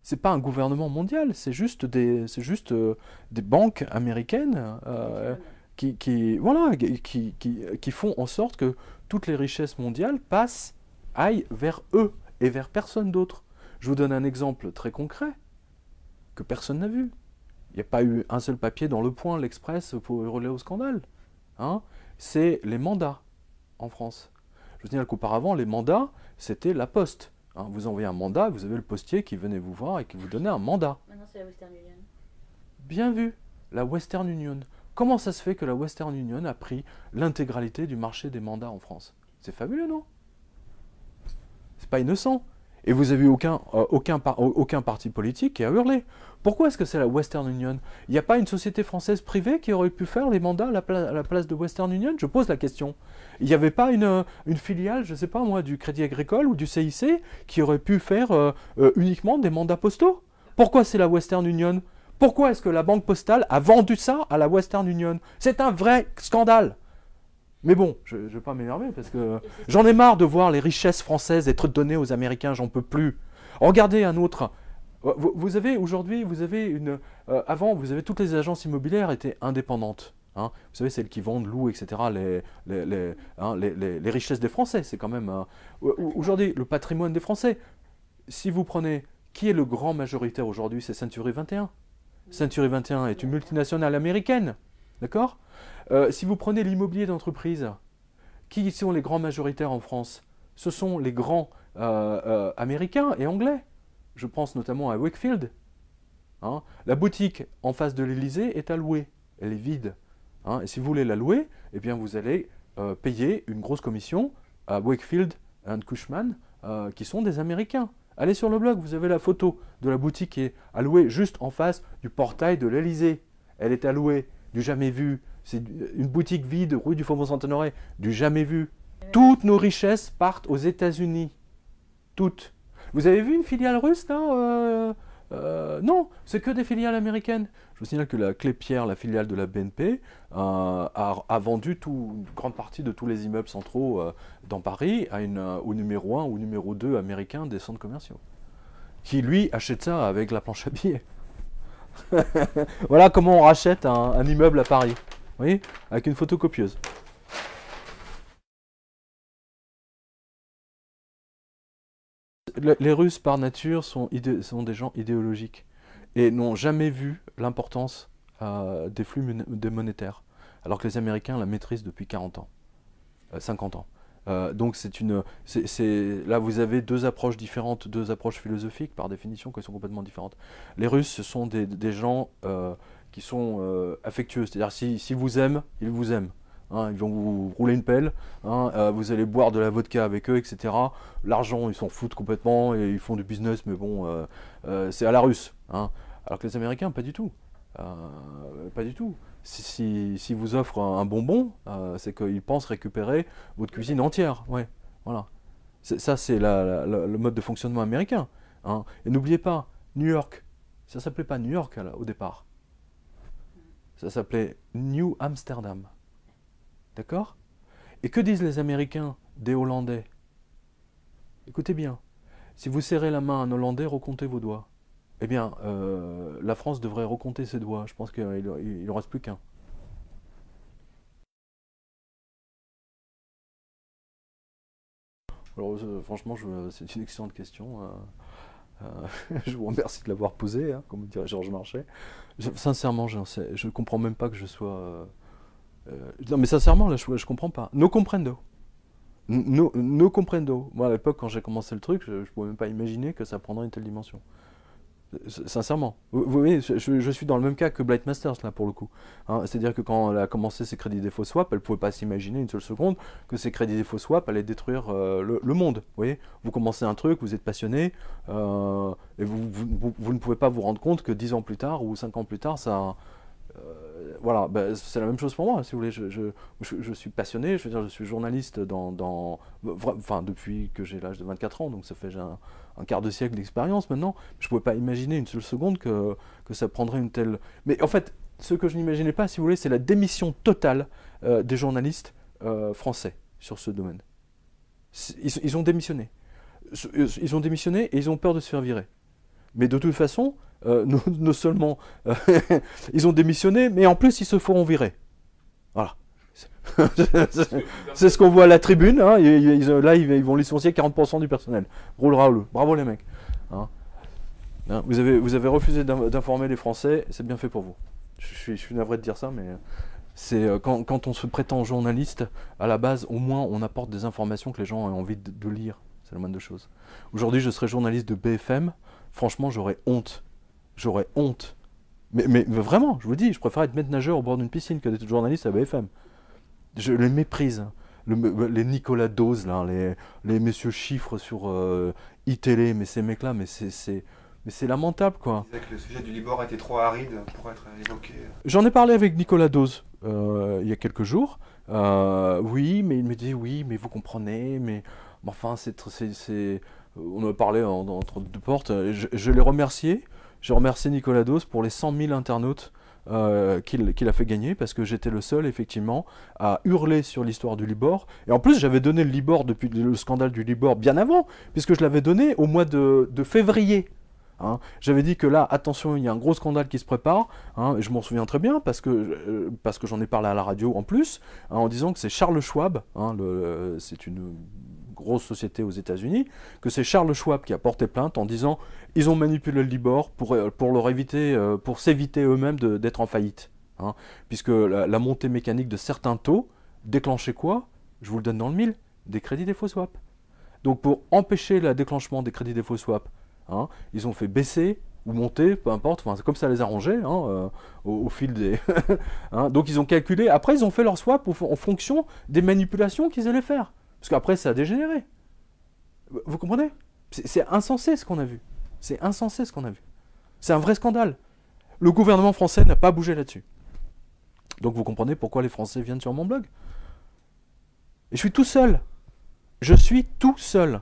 C'est pas un gouvernement mondial, des banques américaines voilà, qui font en sorte que toutes les richesses mondiales aillent vers eux et vers personne d'autre. Je vous donne un exemple très concret que personne n'a vu. Il n'y a pas eu un seul papier dans Le Point, l'Express pour hurler au scandale. Hein, c'est les mandats en France. Je vous signale qu'auparavant, les mandats, c'était la poste. Hein, vous envoyez un mandat, vous avez le postier qui venait vous voir et qui vous donnait un mandat. Maintenant, c'est la Western Union. Bien vu, la Western Union. Comment ça se fait que la Western Union a pris l'intégralité du marché des mandats en France? C'est fabuleux, non? C'est pas innocent. Et vous avez aucun parti politique qui a hurlé. Pourquoi est-ce que c'est la Western Union? Il n'y a pas une société française privée qui aurait pu faire les mandats à la place de Western Union? Je pose la question. Il n'y avait pas une filiale, je ne sais pas moi, du Crédit Agricole ou du CIC qui aurait pu faire uniquement des mandats postaux? Pourquoi c'est la Western Union? Pourquoi est-ce que la Banque Postale a vendu ça à la Western Union? C'est un vrai scandale. Mais bon, je ne vais pas m'énerver parce que j'en ai marre de voir les richesses françaises être données aux Américains, j'en peux plus. Regardez un autre. Vous avez aujourd'hui, avant, vous avez toutes les agences immobilières étaient indépendantes. Hein. Vous savez, celles qui vendent, louent, etc. Les richesses des Français, c'est quand même. Aujourd'hui, le patrimoine des Français. Si vous prenez, qui est le grand majoritaire aujourd'hui? C'est Century 21. Century 21 est une multinationale américaine. D'accord? Si vous prenez l'immobilier d'entreprise, qui sont les grands majoritaires en France? Ce sont les grands américains et anglais. Je pense notamment à Wakefield. Hein. La boutique en face de l'Elysée est à louer. Elle est vide. Hein. Et si vous voulez la louer, eh bien vous allez payer une grosse commission à Wakefield and Cushman, qui sont des Américains. Allez sur le blog, vous avez la photo de la boutique qui est allouée juste en face du portail de l'Elysée. Elle est allouée, du jamais vu. C'est une boutique vide, rue du Faubourg-Saint-Honoré, du jamais vu. Toutes nos richesses partent aux États-Unis. Toutes. Vous avez vu une filiale russe là non, c'est que des filiales américaines. Je vous signale que la Klépierre, la filiale de la BNP, a vendu une grande partie de tous les immeubles centraux dans Paris au numéro 1 ou numéro 2 américain des centres commerciaux. Qui lui achète ça avec la planche à billets. Voilà comment on rachète un immeuble à Paris. Vous voyez? Avec une photocopieuse. Les Russes, par nature, sont des gens idéologiques et n'ont jamais vu l'importance des flux monétaires, alors que les Américains la maîtrisent depuis 40 ans, 50 ans. Donc là, vous avez deux approches différentes, deux approches philosophiques, par définition, qui sont complètement différentes. Les Russes, ce sont des gens qui sont affectueux, c'est-à-dire s'ils vous aiment, ils vous aiment. Hein, ils vont vous rouler une pelle, hein, vous allez boire de la vodka avec eux, etc. L'argent, ils s'en foutent complètement et ils font du business, mais bon, c'est à la russe. Hein. Alors que les Américains, pas du tout. Pas du tout. Si vous offrent un bonbon, c'est qu'ils pensent récupérer votre cuisine entière. Ouais, voilà. Ça, c'est le mode de fonctionnement américain. Hein. Et n'oubliez pas, New York, ça s'appelait pas New York au départ. Ça s'appelait New Amsterdam. D'accord? Et que disent les Américains des Hollandais? Écoutez bien, si vous serrez la main à un Hollandais, recomptez vos doigts. Eh bien, la France devrait recompter ses doigts. Je pense qu'il n'en reste plus qu'un. Alors, franchement, c'est une excellente question. Je vous remercie de l'avoir posée, hein, comme dirait Georges Marchais. Sincèrement, je ne comprends même pas que je sois... non, mais sincèrement, là, je comprends pas. No comprendo. No comprendo. Moi, à l'époque, quand j'ai commencé le truc, je ne pouvais même pas imaginer que ça prendrait une telle dimension. Sincèrement. Vous voyez, je suis dans le même cas que Blight Masters, là, pour le coup. Hein, c'est-à-dire que quand elle a commencé ses crédits défaut swap, elle ne pouvait pas s'imaginer une seule seconde que ces crédits défaut swap allaient détruire le monde. Vous voyez, vous commencez un truc, vous êtes passionné, et vous ne pouvez pas vous rendre compte que 10 ans plus tard ou 5 ans plus tard, voilà, ben, c'est la même chose pour moi, si vous voulez. Je suis passionné, je veux dire, je suis journaliste enfin, depuis que j'ai l'âge de 24 ans, donc ça fait un quart de siècle d'expérience maintenant. Je ne pouvais pas imaginer une seule seconde que ça prendrait une telle... Mais en fait, ce que je n'imaginais pas, si vous voulez, c'est la démission totale des journalistes français sur ce domaine. Ils ont démissionné. Ils ont démissionné et ils ont peur de se faire virer. Mais de toute façon, non seulement ils ont démissionné, mais en plus ils se feront virer. Voilà. C'est ce qu'on voit à la tribune. Hein. Là, ils vont licencier 40% du personnel. Roule. Bravo les mecs. Hein. Hein, vous avez refusé d'informer les Français, c'est bien fait pour vous. Je suis navré de dire ça, mais c'est quand on se prétend journaliste, à la base, au moins, on apporte des informations que les gens ont envie de lire. C'est la moindre de choses. Aujourd'hui, je serais journaliste de BFM. Franchement, j'aurais honte. J'aurais honte. Mais vraiment, je vous dis, je préfère être maître nageur au bord d'une piscine que d'être journaliste à BFM. Je les méprise. Les Nicolas Dose, là, les messieurs chiffres sur iTélé, mais ces mecs-là, mais c'est lamentable, quoi. Il disait que le sujet du Libor était trop aride pour être évoqué. J'en ai parlé avec Nicolas Dose il y a quelques jours. Oui, mais il me dit, oui, mais vous comprenez, mais enfin, on a parlé entre deux portes. Je l'ai remercié. J'ai remercié Nicolas Dose pour les 100 000 internautes qu'il a fait gagner, parce que j'étais le seul, effectivement, à hurler sur l'histoire du Libor. Et en plus, j'avais donné le Libor depuis le scandale du Libor bien avant, puisque je l'avais donné au mois de février. Hein. J'avais dit que là, attention, il y a un gros scandale qui se prépare, hein, et je m'en souviens très bien, parce que j'en ai parlé à la radio en plus, hein, en disant que c'est Charles Schwab, hein, c'est une grosse société aux États-Unis, que c'est Charles Schwab qui a porté plainte en disant ils ont manipulé le Libor pour leur éviter, pour s'éviter eux-mêmes d'être en faillite. Hein, puisque la montée mécanique de certains taux déclenchait quoi? Je vous le donne dans le mille, des crédits défaut swap. Donc pour empêcher le déclenchement des crédits défaut swap, hein, ils ont fait baisser ou monter, peu importe, c'est comme ça les arrangeait, hein, au fil des... hein, donc ils ont calculé, après ils ont fait leur swap en fonction des manipulations qu'ils allaient faire. Parce qu'après, ça a dégénéré. Vous comprenez? C'est insensé ce qu'on a vu. C'est insensé ce qu'on a vu. C'est un vrai scandale. Le gouvernement français n'a pas bougé là-dessus. Donc vous comprenez pourquoi les Français viennent sur mon blog. Et je suis tout seul. Je suis tout seul.